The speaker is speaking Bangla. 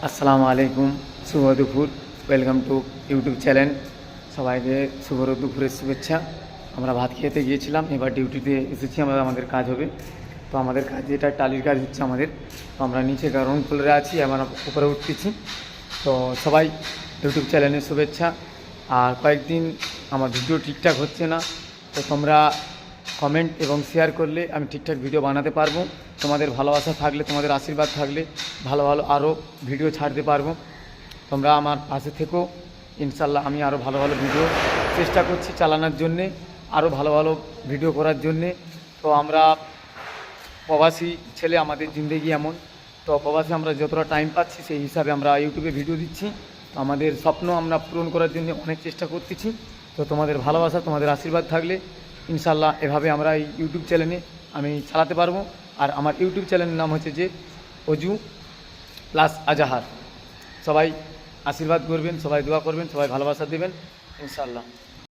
আসসালামু আলাইকুম, শুভ দুপুর। Welcome to YouTube channel. সবাইকে শুভ দুপুরের শুভেচ্ছা। আমরা ভাত খেতে গিয়েছিলাম, এবার ডিউটিতে এসেছি, আমাদের কাজ হবে। তো আমাদের কাজ যেটা টালির কাজ হচ্ছে আমাদের, তো আমরা নিচে গ্রাউন্ড ফ্লোরে আছি, আমরা উপরে উঠতেছি। তো সবাই ইউটিউব চ্যানেলের শুভেচ্ছা। আর কয়েকদিন আমার ভিডিও ঠিকঠাক হচ্ছে না, তো তোমরা কমেন্ট এবং শেয়ার করলে আমি ঠিকঠাক ভিডিও বানাতে পারবো। তোমাদের ভালোবাসা থাকলে, তোমাদের আশীর্বাদ থাকলে ভালো ভালো আরও ভিডিও ছাড়তে পারবো। তোমরা আমার পাশে থেকো, ইনশাল্লাহ আমি আরও ভালো ভালো ভিডিও চেষ্টা করছি চালানোর জন্যে, আরও ভালো ভালো ভিডিও করার জন্যে। তো আমরা প্রবাসী ছেলে, আমাদের জিন্দেগি এমন। তো প্রবাসী আমরা যতটা টাইম পাচ্ছি সেই হিসাবে আমরা ইউটিউবে ভিডিও দিচ্ছি। তো আমাদের স্বপ্ন আমরা পূরণ করার জন্য অনেক চেষ্টা করতেছি। তো তোমাদের ভালোবাসা, তোমাদের আশীর্বাদ থাকলে ইনশাল্লাহ এভাবে আমরা এই ইউটিউব চ্যানেলে আমি চালাতে পারবো। আর আমার ইউটিউব চ্যানেলের নাম হচ্ছে যে অজু প্লাস আজাহার। সবাই আশীর্বাদ করবেন, সবাই দোয়া করবেন, সবাই ভালোবাসা দেবেন ইনশাল্লাহ।